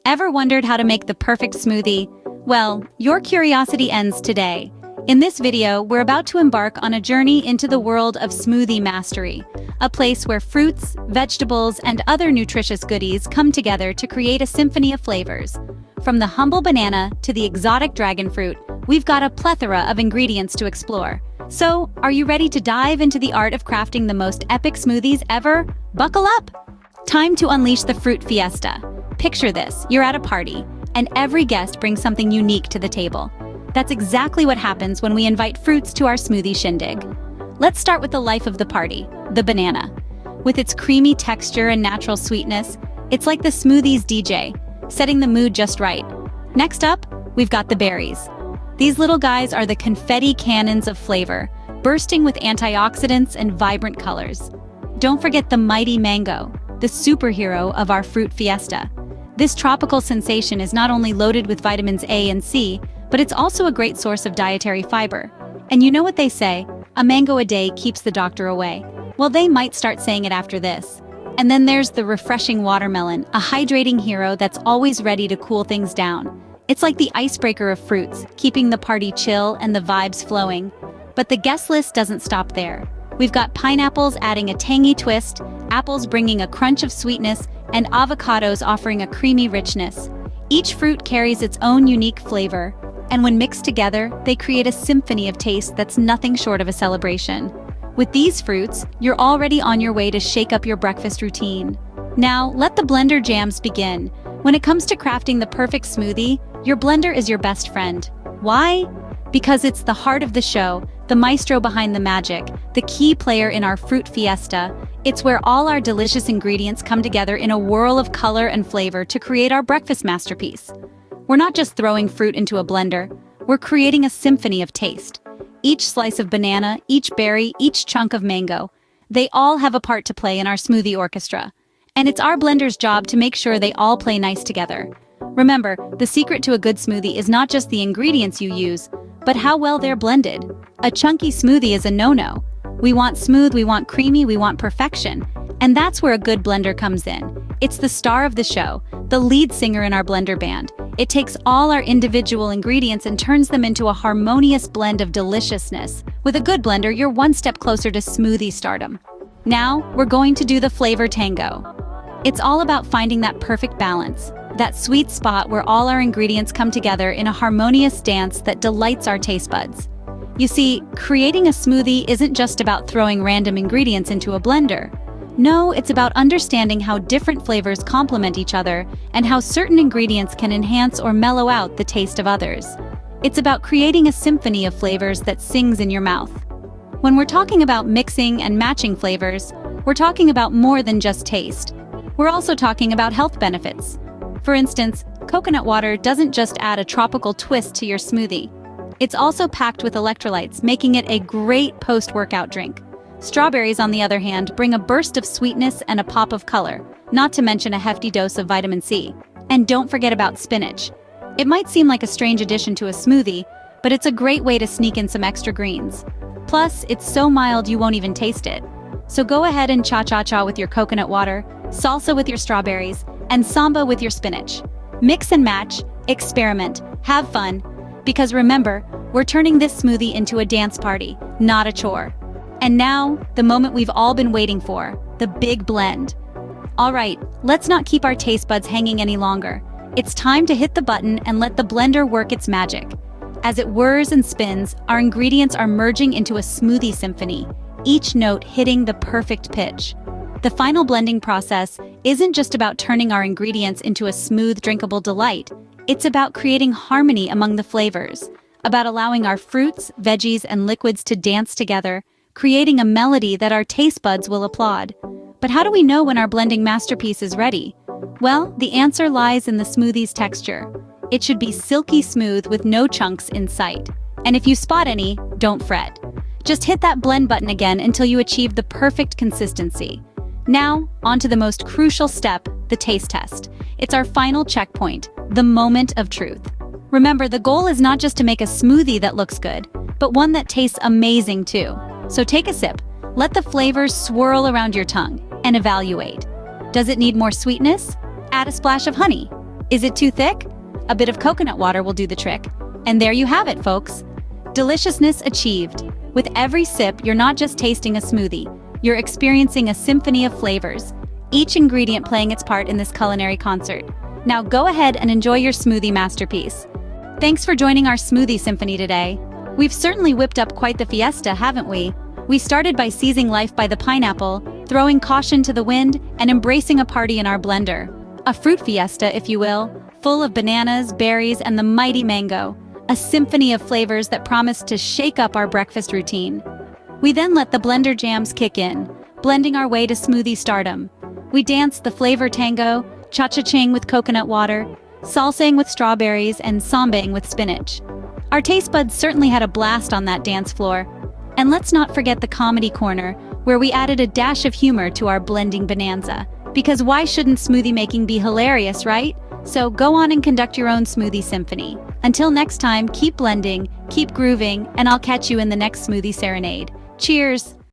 Ever wondered how to make the perfect smoothie? Well, your curiosity ends today. In this video, we're about to embark on a journey into the world of smoothie mastery, a place where fruits, vegetables, and other nutritious goodies come together to create a symphony of flavors. From the humble banana to the exotic dragon fruit, we've got a plethora of ingredients to explore. So, are you ready to dive into the art of crafting the most epic smoothies ever? Buckle up! Time to unleash the fruit fiesta. Picture this, you're at a party, and every guest brings something unique to the table. That's exactly what happens when we invite fruits to our smoothie shindig. Let's start with the life of the party, the banana. With its creamy texture and natural sweetness, it's like the smoothie's DJ, setting the mood just right. Next up, we've got the berries. These little guys are the confetti cannons of flavor, bursting with antioxidants and vibrant colors. Don't forget the mighty mango, the superhero of our fruit fiesta. This tropical sensation is not only loaded with vitamins A and C, but it's also a great source of dietary fiber. And you know what they say, a mango a day keeps the doctor away. Well, they might start saying it after this. And then there's the refreshing watermelon, a hydrating hero that's always ready to cool things down. It's like the icebreaker of fruits, keeping the party chill and the vibes flowing. But the guest list doesn't stop there. We've got pineapples adding a tangy twist, apples bringing a crunch of sweetness, and avocados offering a creamy richness. Each fruit carries its own unique flavor, and when mixed together, they create a symphony of taste that's nothing short of a celebration. With these fruits, you're already on your way to shake up your breakfast routine. Now, let the blender jams begin. When it comes to crafting the perfect smoothie, your blender is your best friend. Why? Because it's the heart of the show, the maestro behind the magic, the key player in our fruit fiesta. It's where all our delicious ingredients come together in a whirl of color and flavor to create our breakfast masterpiece. We're not just throwing fruit into a blender, we're creating a symphony of taste. Each slice of banana, each berry, each chunk of mango, they all have a part to play in our smoothie orchestra. And it's our blender's job to make sure they all play nice together. Remember, the secret to a good smoothie is not just the ingredients you use, but how well they're blended. A chunky smoothie is a no-no. We want smooth, we want creamy, we want perfection. And that's where a good blender comes in. It's the star of the show, the lead singer in our blender band. It takes all our individual ingredients and turns them into a harmonious blend of deliciousness. With a good blender, you're one step closer to smoothie stardom. Now, we're going to do the flavor tango. It's all about finding that perfect balance, that sweet spot where all our ingredients come together in a harmonious dance that delights our taste buds. You see, creating a smoothie isn't just about throwing random ingredients into a blender. No, it's about understanding how different flavors complement each other and how certain ingredients can enhance or mellow out the taste of others. It's about creating a symphony of flavors that sings in your mouth. When we're talking about mixing and matching flavors, we're talking about more than just taste. We're also talking about health benefits. For instance, coconut water doesn't just add a tropical twist to your smoothie. It's also packed with electrolytes, making it a great post-workout drink. Strawberries, on the other hand, bring a burst of sweetness and a pop of color, not to mention a hefty dose of vitamin C. And don't forget about spinach. It might seem like a strange addition to a smoothie, but it's a great way to sneak in some extra greens. Plus, it's so mild you won't even taste it. So go ahead and cha-cha-cha with your coconut water, salsa with your strawberries, and samba with your spinach. Mix and match, experiment, have fun. Because remember, we're turning this smoothie into a dance party, not a chore. And now, the moment we've all been waiting for, the big blend. All right, let's not keep our taste buds hanging any longer. It's time to hit the button and let the blender work its magic. As it whirs and spins, our ingredients are merging into a smoothie symphony, each note hitting the perfect pitch. The final blending process isn't just about turning our ingredients into a smooth, drinkable delight. It's about creating harmony among the flavors, about allowing our fruits, veggies, and liquids to dance together, creating a melody that our taste buds will applaud. But how do we know when our blending masterpiece is ready? Well, the answer lies in the smoothie's texture. It should be silky smooth with no chunks in sight. And if you spot any, don't fret. Just hit that blend button again until you achieve the perfect consistency. Now, on to the most crucial step, the taste test. It's our final checkpoint, the moment of truth. Remember, the goal is not just to make a smoothie that looks good, but one that tastes amazing too. So take a sip, let the flavors swirl around your tongue, and evaluate. Does it need more sweetness? Add a splash of honey. Is it too thick? A bit of coconut water will do the trick. And there you have it, folks. Deliciousness achieved. With every sip, you're not just tasting a smoothie, you're experiencing a symphony of flavors, each ingredient playing its part in this culinary concert. Now go ahead and enjoy your smoothie masterpiece. Thanks for joining our smoothie symphony today. We've certainly whipped up quite the fiesta, haven't we? We started by seizing life by the pineapple, throwing caution to the wind, and embracing a party in our blender. A fruit fiesta, if you will, full of bananas, berries, and the mighty mango. A symphony of flavors that promised to shake up our breakfast routine. We then let the blender jams kick in, blending our way to smoothie stardom. We danced the flavor tango, cha-cha-ching with coconut water, salsaing with strawberries, and sambaing with spinach. Our taste buds certainly had a blast on that dance floor. And let's not forget the comedy corner, where we added a dash of humor to our blending bonanza. Because why shouldn't smoothie making be hilarious, right? So go on and conduct your own smoothie symphony. Until next time, keep blending, keep grooving, and I'll catch you in the next smoothie serenade. Cheers!